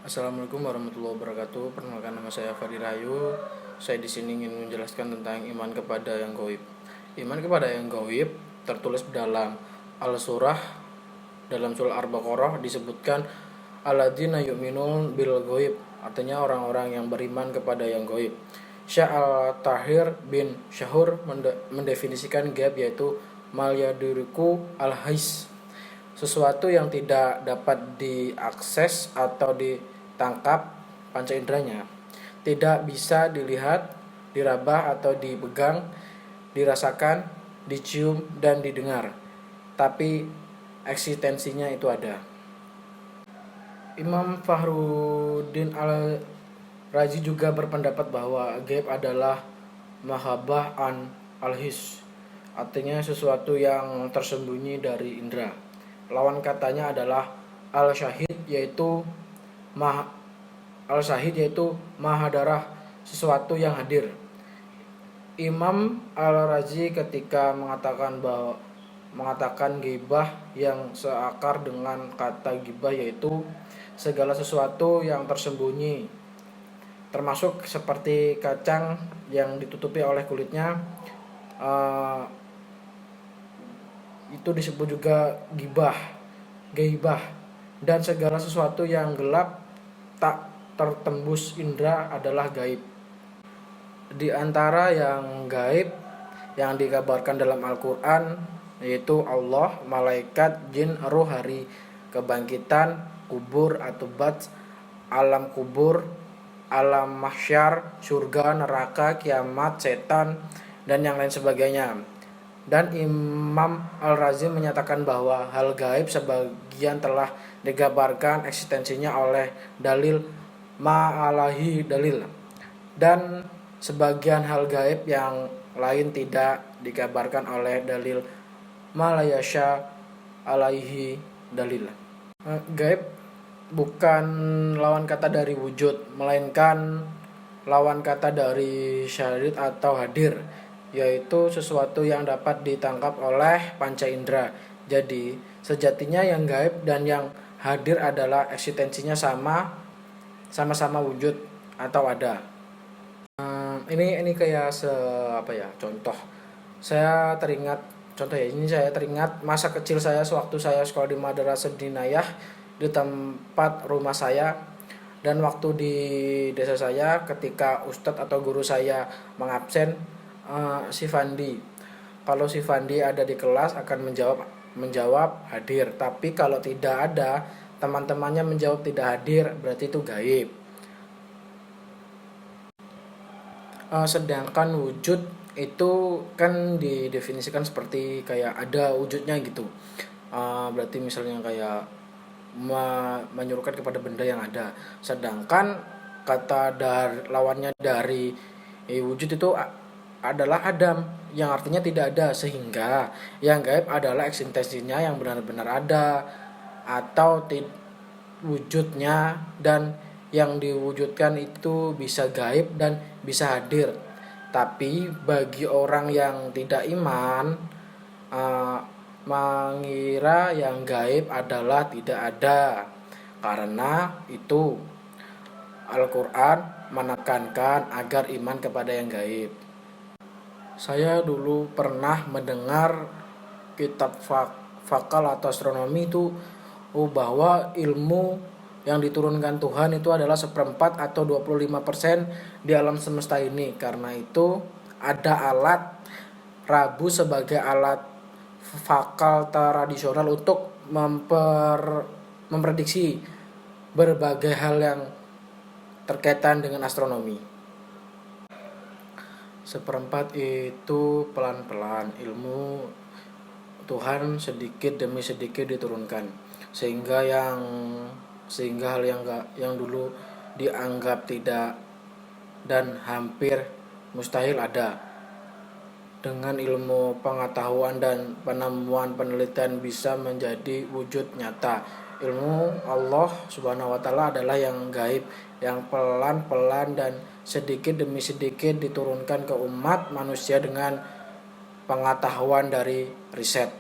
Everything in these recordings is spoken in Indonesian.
Assalamualaikum warahmatullahi wabarakatuh. Perkenalkan, nama saya Fadi Rayu. Saya di sini ingin menjelaskan tentang iman kepada yang gaib. Iman kepada yang gaib tertulis dalam Al-Surah, dalam surah Al-Baqarah disebutkan alladzina yu'minun bil gaib, artinya orang-orang yang beriman kepada yang gaib. Syekh Al-Tahir bin Syahur mendefinisikan gaib yaitu mal yadriku al-hais, sesuatu yang tidak dapat diakses atau ditangkap panca inderanya, tidak bisa dilihat, diraba atau dipegang, dirasakan, dicium dan didengar, tapi eksistensinya itu ada. Imam Fakhruddin Al-Razi juga berpendapat bahwa gaib adalah mahabbah an al-his, artinya sesuatu yang tersembunyi dari indera. Lawan katanya adalah al-syahid yaitu mahadarah, sesuatu yang hadir. Imam Al-Razi ketika mengatakan ghibah yang seakar dengan kata ghibah yaitu segala sesuatu yang tersembunyi, termasuk seperti kacang yang ditutupi oleh kulitnya, itu disebut juga gaibah, dan segala sesuatu yang gelap tak tertembus indera adalah gaib. Di antara yang gaib yang dikabarkan dalam Al-Quran yaitu Allah, malaikat, jin, roh, hari kebangkitan, kubur atau bats, alam kubur, alam mahsyar, surga, neraka, kiamat, setan, dan yang lain sebagainya. Dan Imam Al-Razi menyatakan bahwa hal gaib sebagian telah digambarkan eksistensinya oleh dalil ma'alahi dalil, dan sebagian hal gaib yang lain tidak dikabarkan oleh dalil malayasya alaihi dalil. Gaib bukan lawan kata dari wujud, melainkan lawan kata dari syahid atau hadir, yaitu sesuatu yang dapat ditangkap oleh panca indera. Jadi sejatinya yang gaib dan yang hadir adalah eksistensinya sama-sama wujud atau ada. Ini kayak contoh. Saya teringat masa kecil saya sewaktu saya sekolah di Madrasah Dinayah di tempat rumah saya, dan waktu di desa saya ketika ustadz atau guru saya mengabsen, si Fandi. Kalau si Fandi ada di kelas akan menjawab hadir, tapi kalau tidak ada, teman-temannya menjawab tidak hadir, berarti itu gaib. Sedangkan wujud itu kan didefinisikan seperti kayak ada wujudnya gitu. Berarti misalnya kayak menyuruhkan kepada benda yang ada. Sedangkan kata lawannya dari wujud itu adalah adam, yang artinya tidak ada, sehingga yang gaib adalah eksistensinya yang benar-benar ada atau wujudnya, dan yang diwujudkan itu bisa gaib dan bisa hadir. Tapi bagi orang yang tidak iman, mengira yang gaib adalah tidak ada, karena itu Al-Quran menekankan agar iman kepada yang gaib. Saya dulu pernah mendengar kitab fakal atau astronomi itu bahwa ilmu yang diturunkan Tuhan itu adalah 1/4 atau 25% di alam semesta ini. Karena itu ada alat Rabu sebagai alat fakal tradisional untuk memprediksi berbagai hal yang terkaitan dengan astronomi. 1/4 itu pelan-pelan ilmu Tuhan sedikit demi sedikit diturunkan, sehingga hal yang dulu dianggap tidak dan hampir mustahil ada, dengan ilmu pengetahuan dan penemuan penelitian bisa menjadi wujud nyata. Ilmu Allah Subhanahu wa taala adalah yang gaib, yang pelan-pelan dan sedikit demi sedikit diturunkan ke umat manusia dengan pengetahuan dari riset.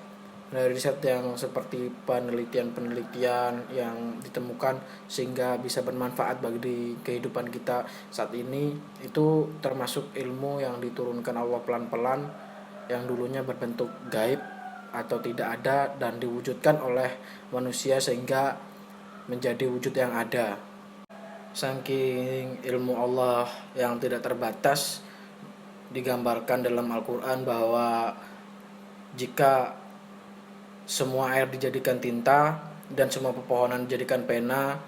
dari riset yang seperti penelitian-penelitian yang ditemukan sehingga bisa bermanfaat bagi kehidupan kita saat ini, itu termasuk ilmu yang diturunkan Allah pelan-pelan yang dulunya berbentuk gaib atau tidak ada dan diwujudkan oleh manusia sehingga menjadi wujud yang ada. Saking ilmu Allah yang tidak terbatas, digambarkan dalam Al-Quran bahwa jika semua air dijadikan tinta dan semua pepohonan dijadikan pena,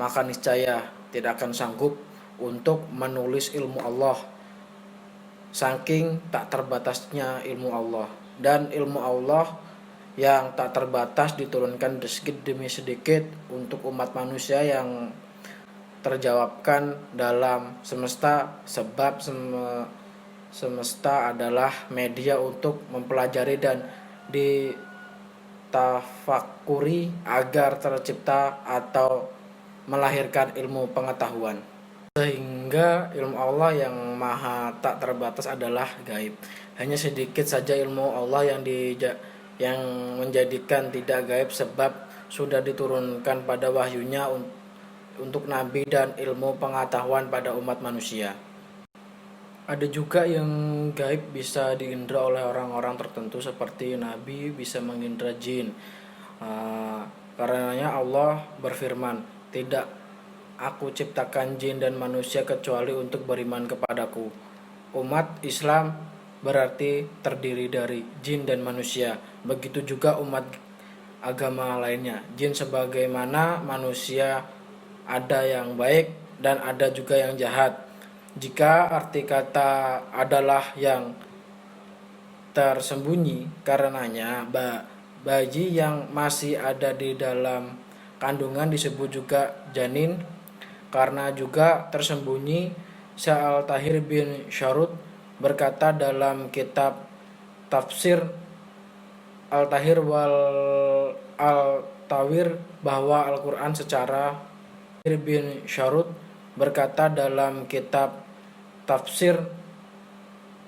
maka niscaya tidak akan sanggup untuk menulis ilmu Allah. Saking tak terbatasnya ilmu Allah, dan ilmu Allah yang tak terbatas diturunkan sedikit demi sedikit untuk umat manusia yang terjawabkan dalam semesta, sebab semesta adalah media untuk mempelajari dan ditafakuri agar tercipta atau melahirkan ilmu pengetahuan. Sehingga ilmu Allah yang maha tak terbatas adalah gaib. Hanya sedikit saja ilmu Allah yang menjadikan tidak gaib, sebab sudah diturunkan pada wahyunya untuk nabi dan ilmu pengetahuan pada umat manusia. Ada juga yang gaib bisa diindra oleh orang-orang tertentu seperti nabi bisa mengindra jin. Karenanya Allah berfirman, "Tidak aku ciptakan jin dan manusia kecuali untuk beriman kepadaku." Umat Islam berarti terdiri dari jin dan manusia. Begitu juga umat agama lainnya. Jin sebagaimana manusia ada yang baik dan ada juga yang jahat. Jika arti kata adalah yang tersembunyi, karenanya bayi yang masih ada di dalam kandungan disebut juga janin, karena juga tersembunyi. Sya'al Tahir bin Syarud berkata dalam kitab Tafsir Al-Tahir wal Al-Tawir bahwa Al-Quran secara bin Syarud berkata dalam kitab Tafsir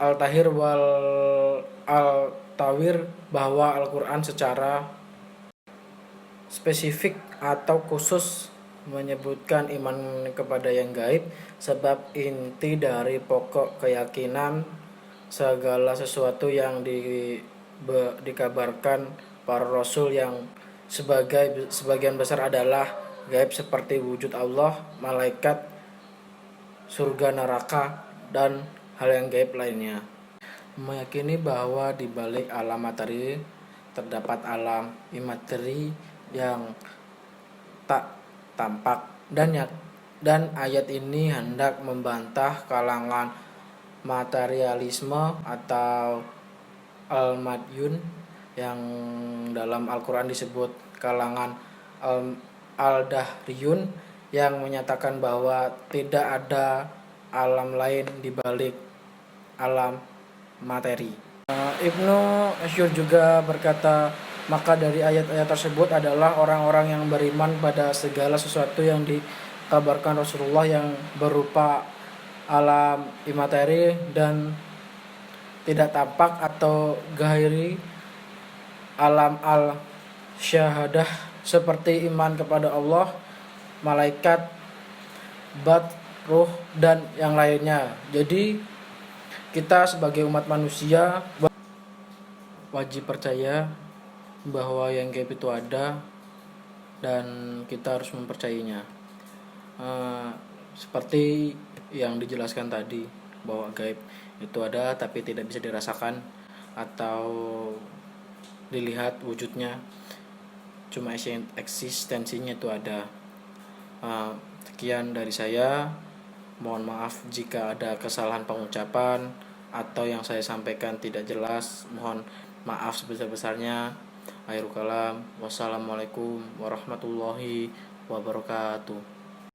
Al-Tahir wal Al-Tawir bahwa Al-Quran secara spesifik atau khusus menyebutkan iman kepada yang gaib, sebab inti dari pokok keyakinan segala sesuatu yang dikabarkan para rasul yang sebagian besar adalah gaib seperti wujud Allah, malaikat, surga neraka, dan hal yang gaib lainnya. Meyakini bahwa di balik alam materi terdapat alam imateri yang tak tampak, dan ayat ini hendak membantah kalangan materialisme atau al-madyun yang dalam Al-Quran disebut kalangan al-dahriyun yang menyatakan bahwa tidak ada alam lain di balik alam materi. Ibnu Asyur juga berkata, maka dari ayat-ayat tersebut adalah orang-orang yang beriman pada segala sesuatu yang dikabarkan Rasulullah yang berupa alam imateri dan tidak tampak atau gairi, alam al-syahadah seperti iman kepada Allah, malaikat, bat, ruh, dan yang lainnya. Jadi kita sebagai umat manusia wajib percaya bahwa yang gaib itu ada dan kita harus mempercayainya. Seperti yang dijelaskan tadi bahwa gaib itu ada tapi tidak bisa dirasakan atau dilihat wujudnya, cuma eksistensinya itu ada. Sekian dari saya, mohon maaf jika ada kesalahan pengucapan atau yang saya sampaikan tidak jelas, mohon maaf sebesar-besarnya. Akhirul kalam, wassalamualaikum warahmatullahi wabarakatuh.